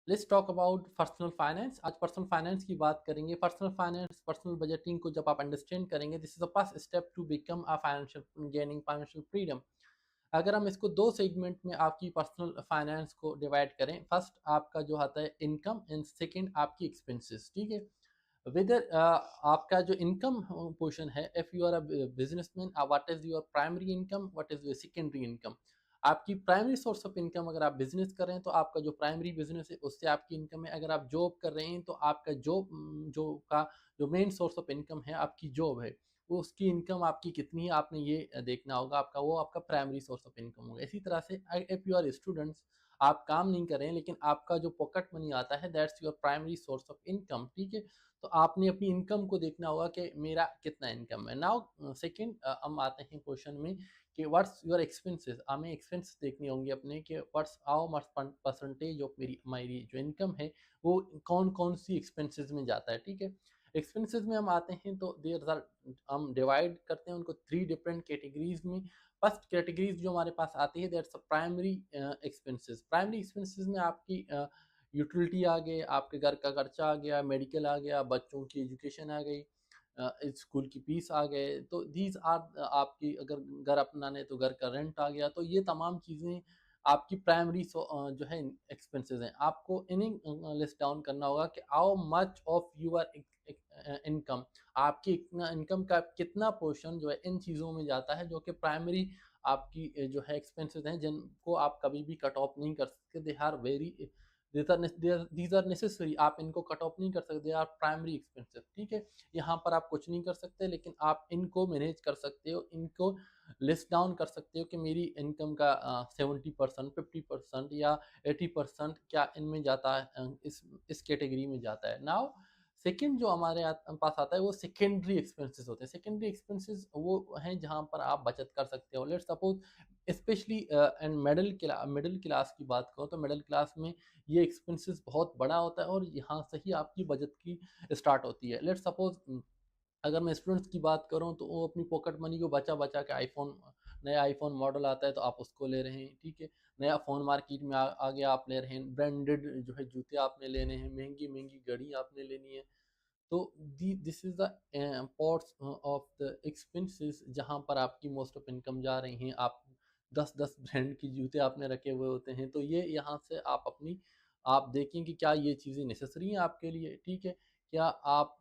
Let's talk about personal finance. आज personal finance की बात करेंगे। पर्सनल फाइनेंस, पर्सनल बजटिंग को जब आप अंडरस्टैंड करेंगे, this is the first step to become a financial gaining financial freedom. अगर हम इसको दो सेगमेंट में आपकी पर्सनल फाइनेंस को डिवाइड करें, फर्स्ट आपका जो आता है इनकम एंड सेकंड आपकी एक्सपेंसेस, ठीक है। वेदर आपका जो इनकम पोर्शन है, if you are a businessman, what is your primary income, what is your secondary income. आपकी प्राइमरी सोर्स ऑफ इनकम, अगर आप बिजनेस कर रहे हैं तो आपका जो प्राइमरी बिजनेस है उससे आपकी इनकम है। अगर आप जॉब कर रहे हैं तो आपका जॉब जो का जो मेन सोर्स ऑफ इनकम है आपकी जॉब है, वो उसकी इनकम आपकी कितनी है आपने ये देखना होगा। आपका वो आपका प्राइमरी सोर्स ऑफ इनकम होगा। इसी तरह से इफ यू आर स्टूडेंट्स, आप काम नहीं कर रहे हैं लेकिन आपका जो पॉकेट मनी आता है, that's your primary source of income, ठीक है। तो आपने अपनी इनकम को देखना होगा कि मेरा कितना इनकम है। नाउ सेकंड हम आते हैं क्वेश्चन में कि व्हाट्स योर एक्सपेंसेस। हमें एक्सपेंस देखने होंगे अपने कि what's how much percentage of मेरी जो इनकम है वो कौन कौन सी एक्सपेंसेस में जाता है, ठीक है। एक्सपेंसेस में हम आते हैं तो देयर आर, हम डिवाइड करते हैं उनको थ्री डिफरेंट कैटेगरीज में। फर्स्ट कैटेगरीज जो हमारे पास आती है, that's primary expenses. Primary expenses में आपकी यूटिलिटी आ गए, आपके घर का खर्चा आ गया, मेडिकल आ गया, बच्चों की एजुकेशन आ गई, स्कूल की फीस आ गए। तो दीज आर आपकी, अगर घर अपनाने तो घर का रेंट आ गया। तो ये तमाम चीज़ें आपकी प्राइमरी जो है एक्सपेंसेस हैं। आपको इन्हें लिस्ट डाउन करना होगा कि how much of your income, आपकी इनकम का कितना पोर्शन जो है इन चीज़ों में जाता है, जो कि प्राइमरी आपकी जो है एक्सपेंसेस हैं, जिनको आप कभी भी कट ऑफ नहीं कर सकते। They are very, these are necessary. आप इनको कट ऑफ नहीं कर सकते, दे आर प्राइमरी एक्सपेंसेस, ठीक है। यहाँ पर आप कुछ नहीं कर सकते लेकिन आप इनको मैनेज कर सकते हो, इनको लिस्ट डाउन कर सकते हो कि मेरी इनकम का 70%, 50% या 80% क्या इनमें जाता है, इस कैटेगरी में जाता है। नाउ सेकंड जो हमारे पास आता है वो सेकेंडरी एक्सपेंसेस होते हैं। सेकेंडरी एक्सपेंसेस वो हैं जहाँ पर आप बचत कर सकते हो। Let's suppose, specially and middle class की बात करो तो मिडिल क्लास में ये एक्सपेंसेस बहुत बड़ा होता है और यहाँ से ही आपकी बचत की स्टार्ट होती है। लेट्स सपोज, अगर मैं स्टूडेंट्स की बात करूँ तो वो अपनी पॉकेट मनी को बचा बचा के नया आईफोन मॉडल आता है तो आप उसको ले रहे हैं, ठीक है। नया फ़ोन मार्केट में आ गया, आप ले रहे हैं। ब्रांडेड जो है जूते आपने लेने हैं, महंगी महंगी घड़ी आपने लेनी है। तो this is the parts of the expenses जहाँ पर आपकी मोस्ट ऑफ इनकम जा रही हैं। आप 10-10 ब्रांड की जूते आपने रखे हुए होते हैं, तो ये यहाँ से आप देखें कि क्या ये चीज़ें नेसेसरी हैं आपके लिए, ठीक है। क्या आप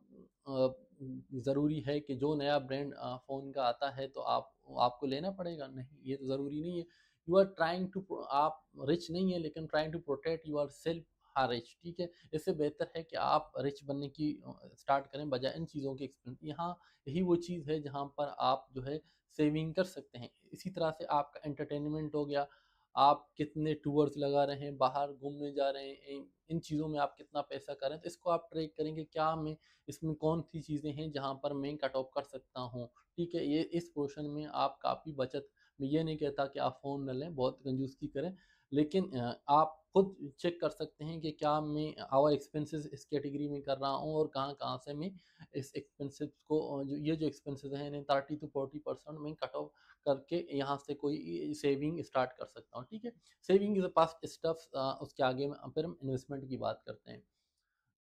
ज़रूरी है कि जो नया ब्रांड फ़ोन का आता है तो आपको लेना पड़ेगा? नहीं, ये तो ज़रूरी नहीं है। यू आर ट्राइंग टू, आप रिच नहीं है लेकिन trying to protect yourself हाँ रिच, ठीक है। इससे बेहतर है कि आप रिच बनने की स्टार्ट करें बजाय इन चीज़ों के एक्सपेंस। यहाँ यही वो चीज़ है जहाँ पर आप जो है सेविंग कर सकते हैं। इसी तरह से आपका एंटरटेनमेंट हो गया, आप कितने टूर्स लगा रहे हैं, बाहर घूमने जा रहे हैं, इन चीज़ों में आप कितना पैसा कर रहे हैं, तो इसको आप ट्रैक करेंगे क्या मैं इसमें कौन सी चीज़ें हैं जहाँ पर मैं कट ऑफ कर सकता हूँ, ठीक है। ये इस पोर्शन में आप काफ़ी बचत, मैं ये नहीं कहता कि आप फ़ोन न लें, बहुत कंजूसी करें, लेकिन आप खुद चेक कर सकते हैं कि क्या मैं आवर एक्सपेंसेस इस कैटेगरी में कर रहा हूँ और कहाँ-कहाँ से मैं इस एक्सपेंसेस को जो एक्सपेंसेस हैं इन्हें 30 टू 40% में कट ऑफ करके यहाँ से कोई सेविंग स्टार्ट कर सकता हूँ, ठीक है। Saving is a past steps, उसके आगे में फिर हम इन्वेस्टमेंट की बात करते हैं।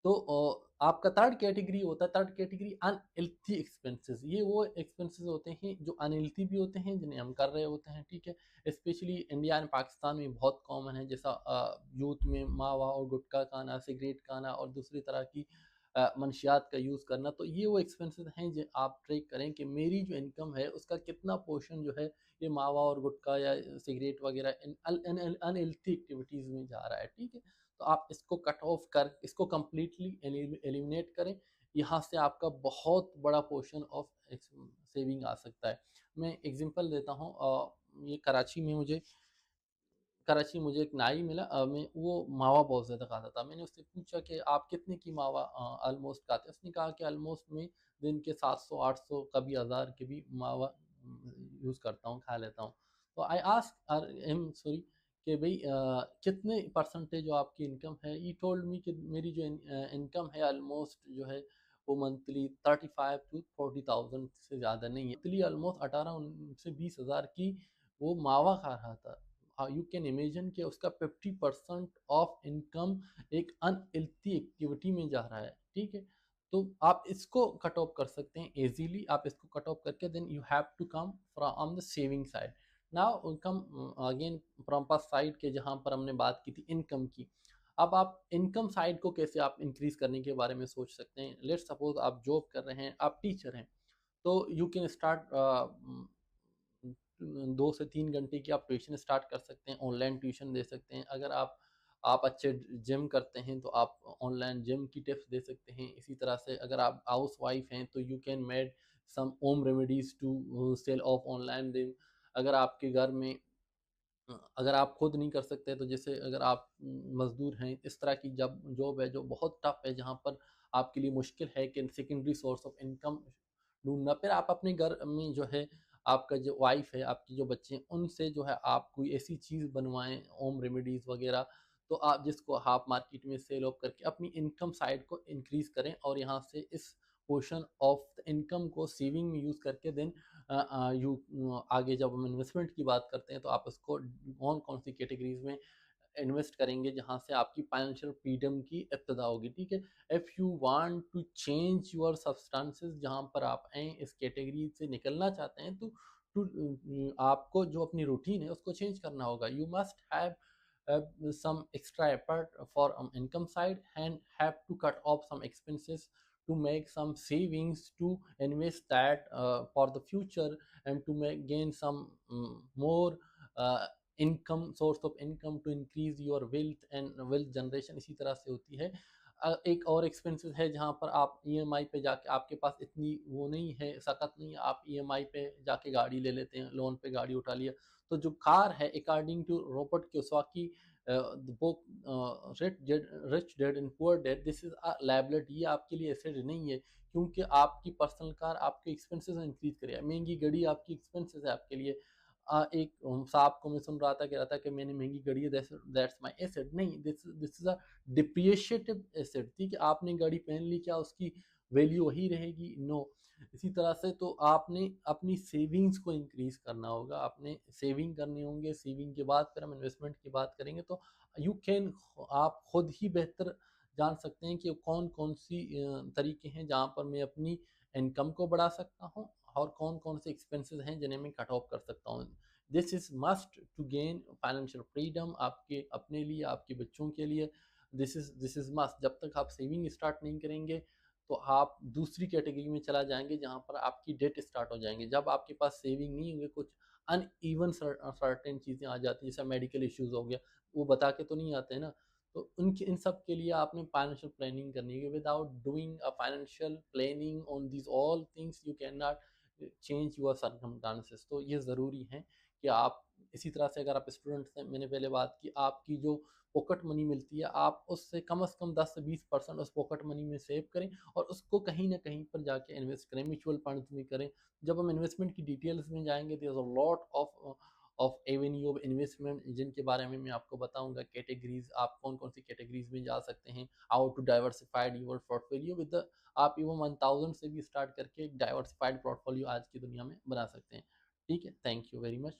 तो आपका थर्ड कैटेगरी होता है, थर्ड कैटेगरी अनहेल्थी एक्सपेंसेस। ये वो एक्सपेंसेस होते हैं जो अनहेल्थी भी होते हैं, जिन्हें हम कर रहे होते हैं, ठीक है। स्पेशली इंडिया एंड पाकिस्तान में बहुत कॉमन है, जैसा यूथ में मावा और गुटखा खाना, सिगरेट खाना और दूसरी तरह की मंशियात का यूज़ करना। तो ये वो एक्सपेंसेस हैं जो आप ट्रैक करें कि मेरी जो इनकम है उसका कितना पोर्शन जो है ये मावा और गुटखा या सिगरेट वगैरह इन अनहेल्थी एक्टिविटीज़ में जा रहा है, ठीक है। तो आप इसको कट ऑफ कर इसको कंप्लीटली एलिमिनेट करें। यहाँ से आपका बहुत बड़ा पोर्शन ऑफ सेविंग आ सकता है। मैं एग्जांपल देता हूँ, ये कराची में मुझे एक नाई मिला, मैं वो मावा बहुत ज़्यादा खाता था। मैंने उससे पूछा कि आप कितने की मावा ऑलमोस्ट खाते हैं? उसने कहा कि ऑलमोस्ट मैं दिन के 700-800 कभी 1000 के भी मावा यूज़ करता हूँ, खा लेता हूँ। तो आई आस्क्ड हिम, सॉरी, कि भई कितने परसेंटेज जो आपकी इनकम है? ही टोल्ड मी कि मेरी जो इनकम है ऑलमोस्ट जो है वो मंथली 35 टू 40,000 से ज़्यादा नहीं है। मंथली ऑलमोस्ट 18 से 20,000 की वो मावा खा रहा था। यू कैन इमेजिन कि उसका 50% ऑफ इनकम एक अनहेल्थी एक्टिविटी में जा रहा है, ठीक है। तो आप इसको कट ऑफ कर सकते हैं इजीली, आप इसको कट ऑफ करके then you have to come from the saving side. Now come again from first side के जहाँ पर हमने बात की थी इनकम की। अब आप इनकम साइड को कैसे आप इंक्रीज करने के बारे में सोच सकते हैं। लेट्स सपोज आप जॉब कर रहे हैं, आप टीचर हैं, तो यू कैन स्टार्ट 2 से 3 घंटे की आप ट्यूशन स्टार्ट कर सकते हैं, ऑनलाइन ट्यूशन दे सकते हैं। अगर आप अच्छे जिम करते हैं तो आप ऑनलाइन जिम की टिप्स दे सकते हैं। इसी तरह से अगर आप हाउस वाइफ हैं तो you can made some home remedies to sell off online gym. अगर आपके घर में अगर आप खुद नहीं कर सकते तो जैसे अगर आप मजदूर हैं, इस तरह की जब जॉब है जो बहुत टफ है, जहाँ पर आपके लिए मुश्किल है कि सेकेंडरी सोर्स ऑफ इनकम ढूंढना, फिर आप अपने घर में जो है आपका जो वाइफ है, आपकी जो बच्चे हैं, उनसे जो है आप कोई ऐसी चीज़ बनवाएं, होम रेमेडीज वगैरह, तो आप जिसको आप मार्केट में सेल ऑफ करके अपनी इनकम साइड को इंक्रीज करें, और यहाँ से इस पोर्शन ऑफ इनकम को सेविंग में यूज़ करके देन यू आगे जब हम इन्वेस्टमेंट की बात करते हैं तो आप उसको कौन कौन सी कैटेगरीज में इन्वेस्ट करेंगे जहां से आपकी फाइनेंशियल फ्रीडम की इब्तदा होगी, ठीक है। If you want to change your substances, जहां पर आप हैं इस कैटेगरी से निकलना चाहते हैं, तो आपको जो अपनी रूटीन है उसको चेंज करना होगा। You must have some extra effort for income side and have to cut off some expenses to make some savings to invest that for the future, and to make gain some more income source of income to increase your wealth and wealth generation। इसी तरह से होती है। एक और expenses है जहाँ पर आप ईएमआई पे जाके, आपके पास इतनी वो नहीं है, सकत नहीं है, आप ईएमआई पे जाके गाड़ी ले लेते हैं, लोन पे गाड़ी उठा लिया। तो जो कार है, according to Robert Kiyosaki the book rich dad and poor dad, this is a liability, ये आपके लिए एसेट नहीं है, क्योंकि आपकी पर्सनल कार आपके एक्सपेंसेस इंक्रीज करेगा। महंगी गाड़ी आपकी एक्सपेंसेस है आपके लिए। एक साहब को मैं सुन रहा था, कह रहा था कि मैंने महंगी गाड़ी है, दैट्स माय एसेट। नहीं, दिस इज अ डिप्रिशिएटिव एसेट, ठीक है। आपने गाड़ी पहन ली, क्या उसकी वैल्यू वही रहेगी? नो। इसी तरह से तो आपने अपनी सेविंग्स को इंक्रीज करना होगा, आपने सेविंग करनी होंगे। सेविंग के बाद फिर हम इन्वेस्टमेंट की बात करेंगे, तो यू कैन, आप खुद ही बेहतर जान सकते हैं कि कौन कौन सी तरीके हैं जहाँ पर मैं अपनी इनकम को बढ़ा सकता हूँ, और कौन कौन से एक्सपेंसेस हैं जिन्हें मैं कट ऑफ कर सकता हूँ। This is must to gain financial freedom, आपके अपने लिए, आपके बच्चों के लिए। This is must. जब तक आप सेविंग स्टार्ट नहीं करेंगे तो आप दूसरी कैटेगरी में चला जाएंगे जहां पर आपकी डेट स्टार्ट हो जाएंगे। जब आपके पास सेविंग नहीं होंगे, कुछ अनइवन सर्टेन चीज़ें आ जाती हैं, जैसे मेडिकल इश्यूज हो गया, वो बता के तो नहीं आते हैं ना। तो उनके इन सब के लिए आपने फाइनेंशियल प्लानिंग करनी है। Without doing a financial planning on this all things you can not change your circumstances. तो ये ज़रूरी है कि आप, इसी तरह से अगर आप स्टूडेंट्स हैं, मैंने पहले बात की, आपकी जो पॉकेट मनी मिलती है, आप उससे कम से कम 10 से 20% उस पॉकेट मनी में सेव करें, और उसको कहीं ना कहीं पर जाके इन्वेस्ट करें, म्यूचुअल फंड्स में करें। जब हम इन्वेस्टमेंट की डिटेल्स में जाएंगे, there is a lot of avenue of investment जिनके बारे में मैं आपको बताऊंगा। कैटेगरीज, आप कौन कौन सी कैटेगरीज में जा सकते हैं, how to diversified your portfolio with the, आप इवन 1000 से भी स्टार्ट करके एक डाइवर्सिफाइड पोर्टफोलियो आज की दुनिया में बना सकते हैं, ठीक है। Thank you very much.